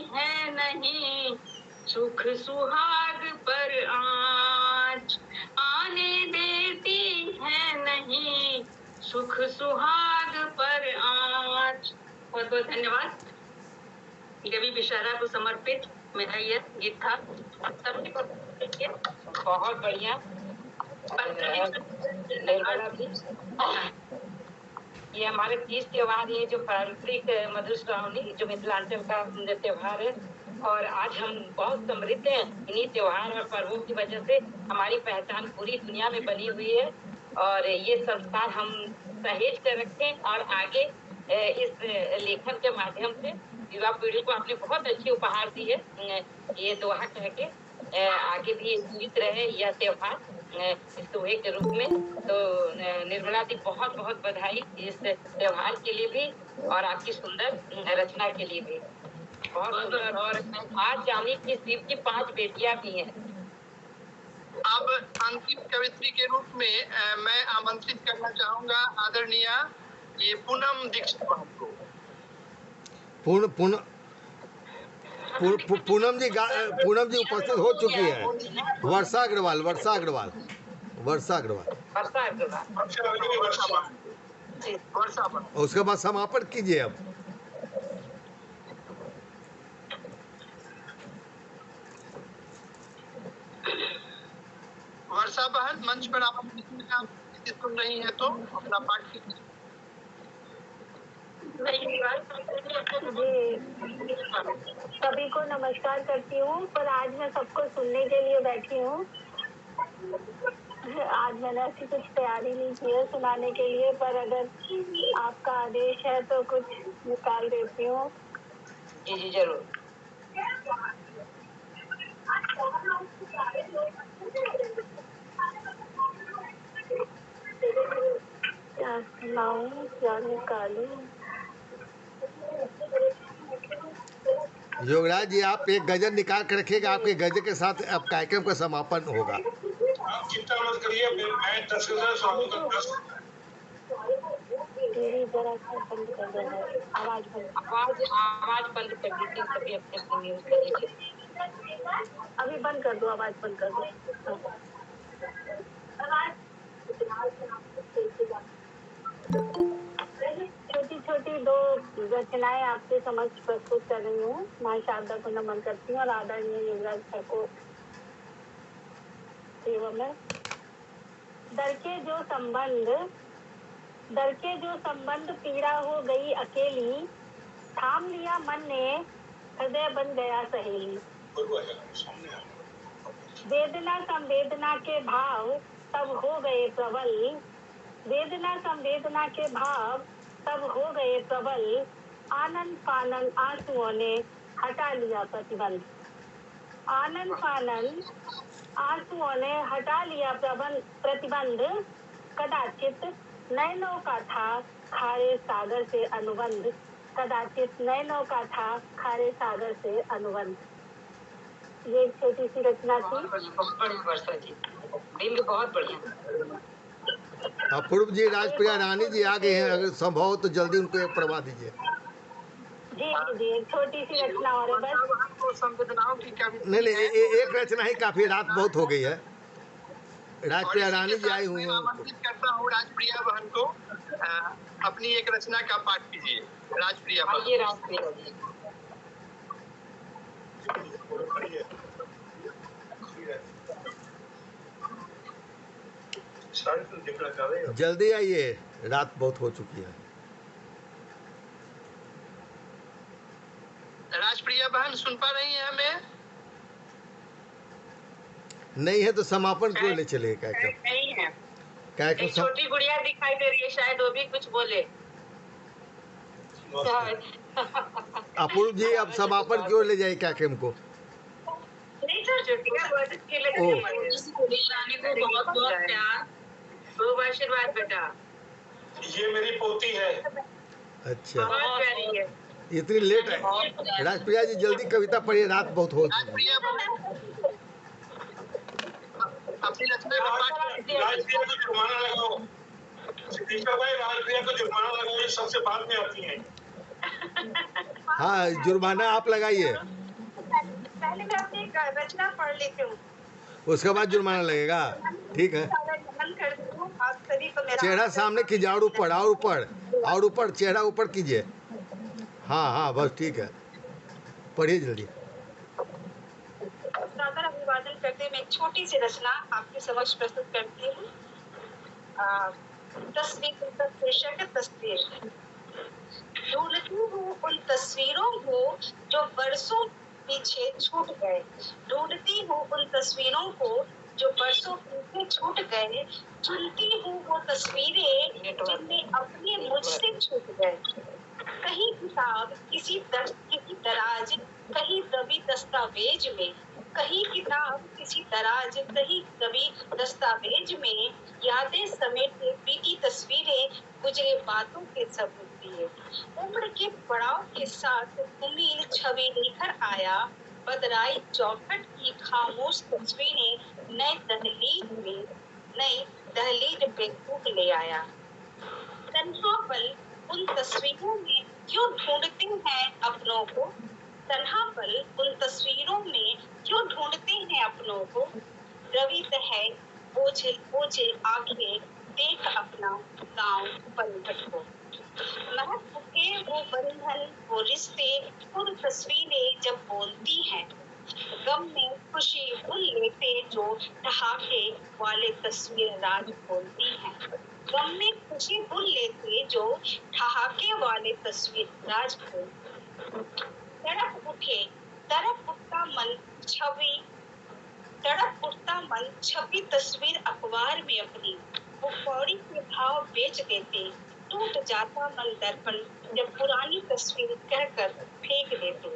है नहीं, सुख सुहाग पर आँच आने देती है नहीं, सुख सुहाग पर आँच। बहुत बहुत धन्यवाद। कवि विशाखा को समर्पित मेरा यह गीत था। सभी को बहुत बढ़िया। निर्मला भी, ये हमारे तीज त्योहार, ये जो पारंपरिक मधुश्रावणी जो मिथिलांचल का त्योहार है, और आज हम बहुत समृद्ध हैं इन्हीं त्योहार और पर्वों की वजह से। हमारी पहचान पूरी दुनिया में बनी हुई है और ये संस्कार हम सहेज कर रखें और आगे इस लेखन के माध्यम से युवा पीढ़ी को आपने बहुत अच्छी उपहार दी है। ये दोहा कह के आगे भी जीवित रहे यह त्योहार इस दोहे के रूप में। तो निर्मला जी बहुत बहुत बधाई इस त्योहार के लिए भी और आपकी सुंदर रचना के लिए भी। बहुत सुंदर। और आज जानी कि शिव की 5 बेटियां भी हैं। अब अंतिम कवित्री के रूप में मैं आमंत्रित करना चाहूंगा आदरणीय ये पूनम दीक्षित को। पूनम जी उपस्थित हो चुकी है। वर्षा अग्रवाल। उसके बाद समापन कीजिए अब। वर्षा बहन मंच पर आप सुन रही है तो अपना पाठ कीजिए। सभी को नमस्कार करती हूँ, पर आज मैं सबको सुनने के लिए बैठी हूँ। आज मैंने ऐसी कुछ तैयारी नहीं की है सुनाने के लिए, पर अगर आपका आदेश है तो कुछ निकाल देती हूँ। जी जी जरूर। क्या सुनाऊँ, क्या निकालूं? योगराज जी आप एक गजल निकाल कर रखिएगा, आपके गजल के साथ अब कार्यक्रम का समापन होगा। आप चिंता मत करिए, मैं 10,000 स्वामी का प्रश्न जरा सा बंद कर देना, आवाज बंद कर दीजिए। सभी अपने अपने म्यूट कर लीजिए। अभी बंद कर दो, आवाज बंद कर दो। छोटी छोटी 2 रचनाएं आपके समक्ष प्रस्तुत कर रही हूँ। माँ शारदा को नमन करती हूँ और आदरणीय युवराज सर को सेवा में। डर के जो संबंध पीड़ा हो गई अकेली, थाम लिया मन ने हृदय बन गया सहेली। वेदना संवेदना के भाव तब हो गए प्रबल, वेदना संवेदना के भाव तब हो गए प्रबल, आनंद फानन आंसुओं ने हटा लिया प्रतिबंध। आनंद फानन आंसुओं ने हटा लिया प्रतिबंध, कदाचित नैनों का था खारे सागर से अनुबंध, कदाचित नैनों का था खारे सागर से अनुबंध। ये एक छोटी सी रचना थी। बहुत बढ़िया वर्षा जी, दिन बहुत बढ़िया। अपूर्व जी, राजप्रिया रानी जी आ गए हैं, अगर संभव हो तो जल्दी उनको एक पढ़वा दीजिए। जी जी, एक छोटी सी रचना और है बस। संवेदनाओं की नहीं, एक रचना ही काफी, रात बहुत हो गई है। राजप्रिया रानी जी आई हुई हैं। आमंत्रित करता हूँ राजप्रिया बहन को, अपनी एक रचना का पाठ कीजिए। राजप्रिया जी। जल्दी आइए, रात बहुत हो चुकी है। राजप्रिया बहन सुन पा रही है हमें? नहीं है तो समापन क्यों नहीं चलेगा? नहीं है। कार्यक्रम छोटी गुड़िया दिखाई दे रही है, शायद वो भी कुछ बोले। अपूर्व जी अब समापन क्यों ले जाए कार्यक्रम को? नहीं सर, रानी को बहुत बहुत प्यार, खूब आशीर्वाद बेटा। ये मेरी पोती है। अच्छा, बहुत प्यारी है। इतनी लेट है। राजप्रिया जी जल्दी कविता पढ़िए, रात बहुत हो चुकी है। अपनी रचना का पाठ। राजप्रिया को जुर्माना लगाओ। राजप्रिया को जुर्माना लगाओ, ये सबसे बाद में आती है। हाँ, जुर्माना आप लगाइए। पहले मैं अपनी एक रचना पढ़ लेती हूँ। उसके बाद जुर्माना लगेगा। ठीक है, नमन करती हूँ आप सभी को। मेरा चेहरा सामने कीजिए, और ऊपर और ऊपर और ऊपर, चेहरा ऊपर कीजिए। हाँ हाँ, बस ठीक है, पढ़िए जल्दी। सादर अभिवादन करते मैं एक छोटी सी रचना आपके समक्ष प्रस्तुत करती हूँ। तस्वीर का शीर्षक है तस्वीर। ढूंढती हूँ उन तस्वीरों को जो बरसों पीछे छूट गए। ढूंढती हूँ उन तस्वीरों को जो बरसों पीछे छूट गए। चुनती हूँ वो तस्वीरें जिनमें अपने मुझसे छूट गए। कहीं किताब किसी दराज, कहीं दबी दस्तावेज में। कहीं किताब किसी दराज, कहीं दबी दस्तावेज में। यादें समेटे बीती तस्वीरें, गुजरे बातों के सबूत दिए। उम्र के पड़ाव के साथ उम्मीद छवि लेकर आया। बदराई चौखट की खामोश तस्वीरें नए दहलीज पे फूक ले आया। तन्हापन उन तस्वीरों में क्यों ढूंढते हैं अपनों को। तन्हापन उन तस्वीरों में क्यों ढूंढते हैं अपनों को। द्रवित है ओझल ओझल आंखें, देख अपना गांव पलवट को। महक के वो बंधन वो रिश्ते, उन तस्वीरें जब बोलती हैं। गम में खुशी भूल लेते जो ठहाके वाले तस्वीर राज बोलती हैं। गम में खुशी भूल लेते जो ठहाके वाले तस्वीर राज बोलती। तड़प उठे तड़प उठता मन छवि, तड़प उठता मन छपी तस्वीर अखबार में अपनी। वो कौड़ी के भाव बेच देते। टूट जाता मन दर्पण जब पुरानी तस्वीर कहकर फेंक देते।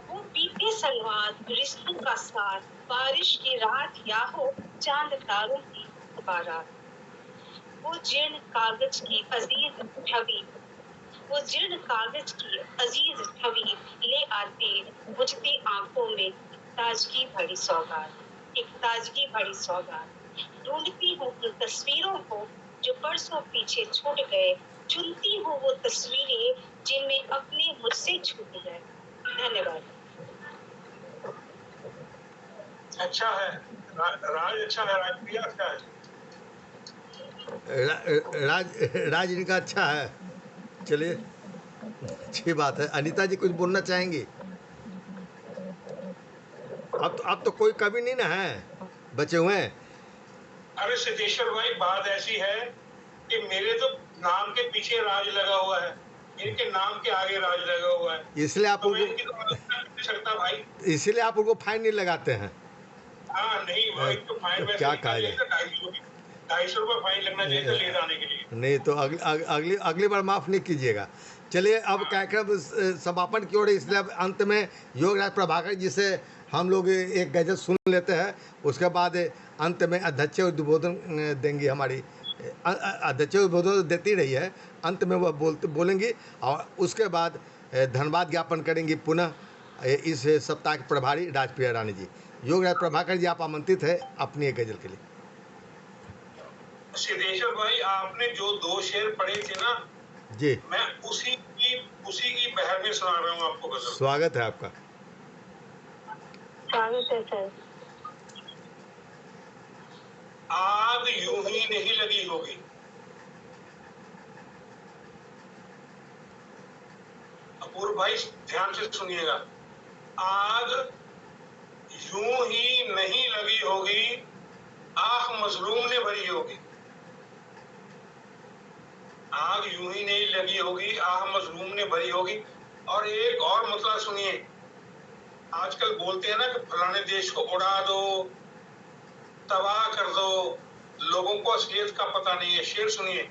वो बीते सलवार रिश्तों का सार, बारिश की रात या हो चांद तारों की बारात। वो जीर्ण कागज की अजीज छवि, वो जीर्ण कागज की अजीज छवि ले आते बुझती आंखों में ताजगी भरी सौगात, एक ताजगी भरी सौगात। ढूंढती हूँ उन तस्वीरों को जो बरसों पीछे छूट गए। चुनती हूँ वो तस्वीरें जिनमें अपने मुझसे छूट गए। धन्यवाद। अच्छा है, राज अच्छा है, राजप्रिया अच्छा है। राज इनका अच्छा है। चलिए, अच्छी बात है। अनीता जी कुछ बोलना चाहेंगी? अब तो कोई कवि नहीं ना है बचे हुए हैं। अरे सिद्धेश्वर भाई, बात ऐसी है कि मेरे तो नाम के पीछे राज लगा हुआ है, इनके नाम के आगे राज लगा हुआ है, इसलिए आप तो उनको इनकी तो आलोचना नहीं कर सकता भाई। इसलिए आप उनको फाइन नहीं लगाते हैं। हाँ नहीं भाई, तो फाइन वैसे क्या नहीं कहा चाहिए, 250 रुपये फाइन लगना चाहिए था ले जाने के लिए। नहीं तो अगली बार माफ़ नहीं कीजिएगा। चलिए, अब कार्यक्रम समापन की ओर, इसलिए अब अंत में योगराज प्रभाकर जी से हम लोग एक गजल सुन लेते हैं। उसके बाद अंत में अध्यक्ष उद्बोधन देंगी। हमारी अध्यक्ष उद्बोधन देती रही है, अंत में वह बोलेंगी, और उसके बाद धन्यवाद ज्ञापन करेंगी पुनः इस सप्ताह के प्रभारी राजप्रिया रानी जी। योगराज प्रभाकर जी, आप आमंत्रित है अपनी एक गजल के लिए। सिद्धेश्वर भाई, आपने जो 2 शेर पढ़े थे ना जी, मैं उसी की बहर में सुना रहा हूँ आपको गजल। स्वागत है आपका। स्वागत है सर। आग यूं ही नहीं लगी होगी, अपूर्व भाई ध्यान से सुनिएगा। आग यूं ही नहीं लगी होगी, आंख मजलूम ने भरी होगी। आग यूं ही नहीं लगी होगी, आह मजलूम ने भरी होगी। और एक और मतलब सुनिए, आजकल बोलते हैं ना कि फलाने देश को उड़ा दो, तबाह कर दो, लोगों को असलियत का पता नहीं है। शेर सुनिए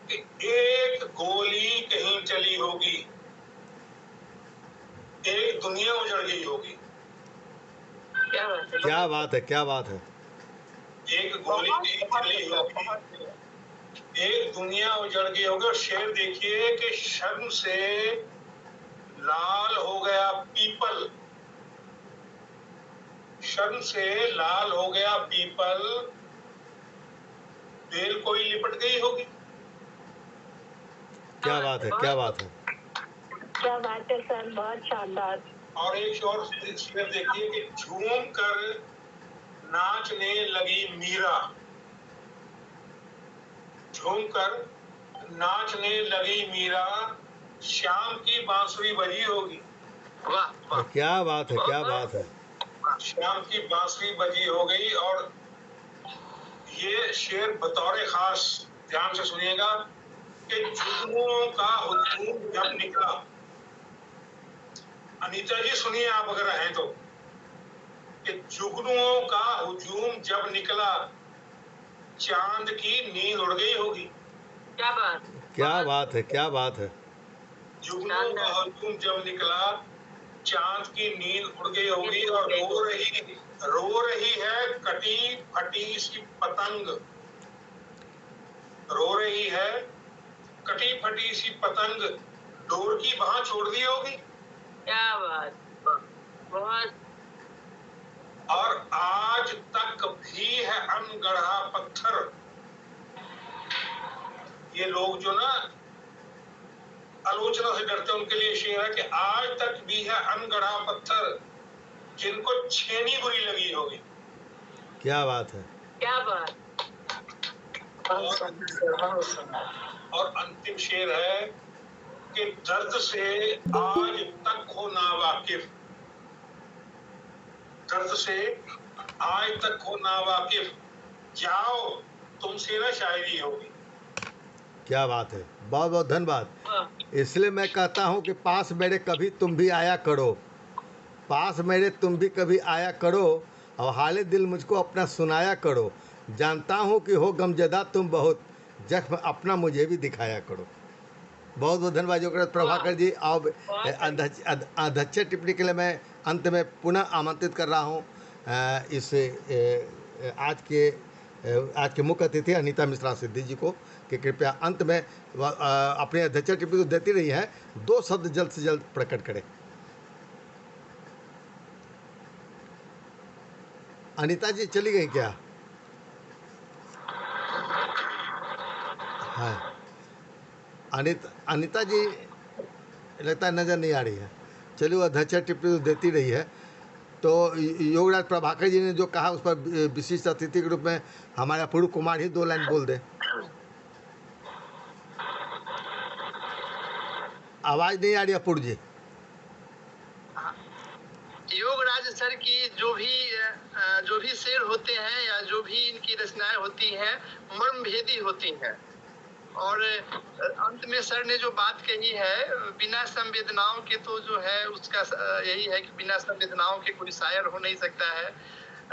कि एक गोली कहीं चली होगी, एक दुनिया उजड़ गई होगी। क्या बात है, क्या बात है। एक गोली कहीं चली होगी, एक दुनिया उजड़ गई होगी। और शेर देखिए कि शर्म से लाल हो गया पीपल, शर्म से लाल हो गया पीपल, बेल कोई लिपट गई होगी। क्या बात है, क्या बात है। क्या बात है सर, बहुत शानदार। और एक और शेर देखिए कि झूम कर नाचने लगी मीरा, झूम कर नाचने लगी मीरा, श्याम की बांसुरी बजी होगी। वाह वाह, क्या बात है, क्या बात है। श्याम की बांसुरी बजी हो गई। और ये शेर बतौर खास ध्यान से सुनिएगा कि जुगनुओं का हुजूम जब निकला, अनीता जी सुनिए आप अगर हैं तो, कि जुगनुओं का हुजूम जब निकला, चांद की नींद उड़ गई होगी। क्या बात, क्या बात है, क्या बात है। जुगनुओं का हुजूम जब निकला, चांद की नींद उड़ गई होगी। और रो रही है कटी फटी सी पतंग, रो रही है कटी फटी सी पतंग, डोर की बाह छोड़ दी होगी। क्या बात, बहुत। और आज तक भी है अनगढ़ा पत्थर। ये लोग जो ना आलोचना से डरते हैं, उनके लिए शेर है कि आज तक भी है अनगढ़ा पत्थर, जिनको छेनी बुरी लगी होगी। क्या बात है। क्या बात। और अंतिम शेर है कि दर्द से आज तक हो ना वाकिफ, दर्द से आज तक हो ना वाकिफ, जाओ तुमसे ना शायरी होगी। क्या बात है, बहुत बहुत धन्यवाद। इसलिए मैं कहता हूँ कि पास मेरे कभी तुम भी आया करो, पास मेरे तुम भी कभी आया करो, और हाले दिल मुझको अपना सुनाया करो, जानता हूँ कि हो गमजदा तुम बहुत, जख्म अपना मुझे भी दिखाया करो। बहुत बहुत धन्यवाद योगराज प्रभाकर जी। अब अध्यक्ष टिप्पणी के लिए मैं अंत में पुनः आमंत्रित कर रहा हूँ इस आज के मुख्य अतिथि अनीता मिश्रा सिद्धि जी को, कि कृपया अंत में अपने अध्यक्ष टिप्पणी तो देती रही है, 2 शब्द जल्द से जल्द प्रकट करें। अनीता जी चली गई क्या? हाँ, अनीता जी लगता है नज़र नहीं आ रही है। चलिए, वो अध्यक्ष टिप्पणी तो देती रही है। तो योगराज प्रभाकर जी ने जो कहा उस पर विशिष्ट अतिथि के रूप में हमारा पूर्व कुमार ही 2 लाइन बोल दे। आवाज़ नहीं आ रही है पूर्व जी। योगराज सर की जो भी शेर होते हैं या जो भी इनकी रचनाएं होती हैं, मर्मभेदी होती हैं। और अंत में सर ने जो बात कही है, बिना संवेदनाओं के तो जो है उसका यही है कि बिना संवेदनाओं के कोई शायर हो नहीं सकता है।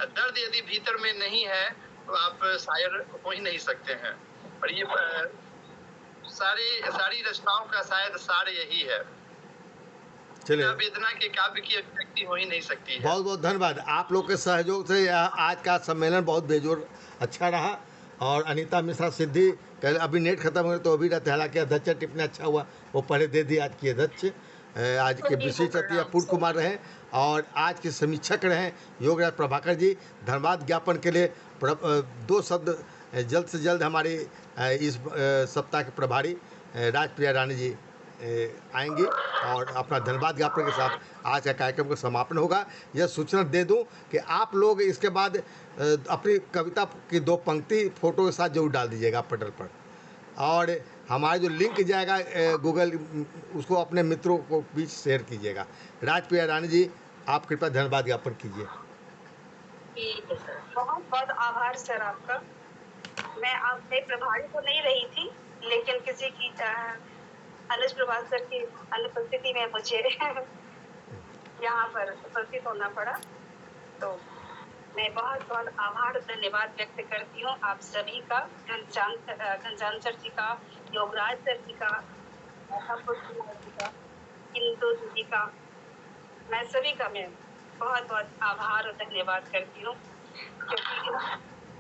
दर्द यदि भीतर में नहीं है तो आप शायर हो ही नहीं सकते हैं। और ये सारी रचनाओं का शायद सार यही है। चलिए, वेदना के काव्य की अभिव्यक्ति हो ही नहीं सकती है। बहुत बहुत धन्यवाद। आप लोग के सहयोग से आज का सम्मेलन बहुत बेजोड़ अच्छा रहा। और अनीता मिश्रा सिद्धि कल अभी नेट खत्म हो गया तो अभी रहते, हालांकि अध्यक्ष टिप्पणी अच्छा हुआ, वो पहले दे दी आज की अध्यक्ष। आज के विशिष्ट अतिथि अपूर्व कुमार रहे और आज के समीक्षक रहे योगराज प्रभाकर जी। धन्यवाद ज्ञापन के लिए 2 शब्द जल्द से जल्द हमारी इस सप्ताह के प्रभारी राजप्रिया रानी जी आएंगी और अपना धन्यवाद ज्ञापन के साथ आज का कार्यक्रम का समापन होगा। यह सूचना दे दूं कि आप लोग इसके बाद अपनी कविता की 2 पंक्ति फोटो के साथ जरूर डाल दीजिएगा पटल पर, और हमारा जो लिंक जाएगा गूगल, उसको अपने मित्रों को बीच शेयर कीजिएगा। राजप्रिया रानी जी, आप कृपया धन्यवाद ज्ञापन कीजिए। बहुत बहुत आभार सर आपका। मैं आपके प्रभारी तो नहीं रही थी, लेकिन किसी की अनुज प्रभात सर की अनुपस्थिति में मुझे यहाँ पर उपस्थित होना पड़ा। तो मैं बहुत बहुत आभार धन्यवाद व्यक्त करती हूँ आप सभी का, घनश्याम सर जी का, योगराज सर जी का, इंदु जी का, मैं सभी का मैं बहुत बहुत आभार और धन्यवाद करती हूँ। क्योंकि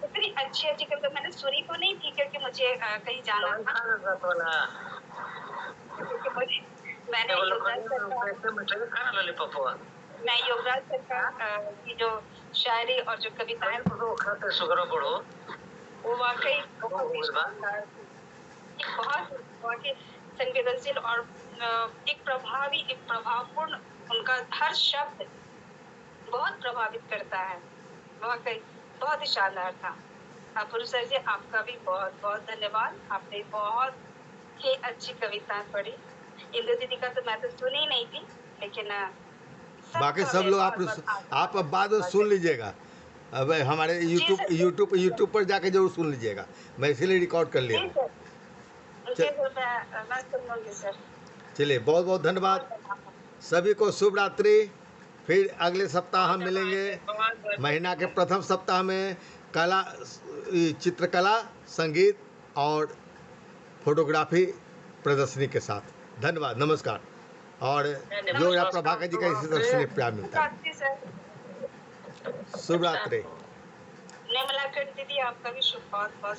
इतनी अच्छी अच्छी कविता मैंने सुनी तो नहीं थी, क्योंकि मुझे कहीं जाना था। मैं योगराज सर की जो शायरी और जो कविताएं वो वाकई बहुत वाकई संवेदनशील और एक प्रभावपूर्ण, उनका हर शब्द बहुत प्रभावित करता है। वाकई बहुत ही शानदार था। पुरुष सर जी, आपका भी बहुत बहुत धन्यवाद। आपने बहुत ही अच्छी कविताएं पढ़ी। इंदु दीदी का तो मैं तो सुनी नहीं थी, लेकिन बाकी सब लोग आप अब बाद में सुन लीजिएगा। अब हमारे यूट्यूब पर जाके जरूर सुन लीजिएगा। मैं इसीलिए रिकॉर्ड कर लिया। मैं सुन लूंगी सर। चलिए, बहुत बहुत धन्यवाद सभी को। शुभ रात्रि। फिर अगले सप्ताह हम मिलेंगे महीना के प्रथम सप्ताह में कला, चित्रकला, संगीत और फोटोग्राफी प्रदर्शनी के साथ। धन्यवाद, नमस्कार। और योगराज प्रभाकर जी का इसी तरह से प्यार मिलता है। शुभ रात्रि। निर्मला दीदी, आपका भी शुभ बहुत बहुत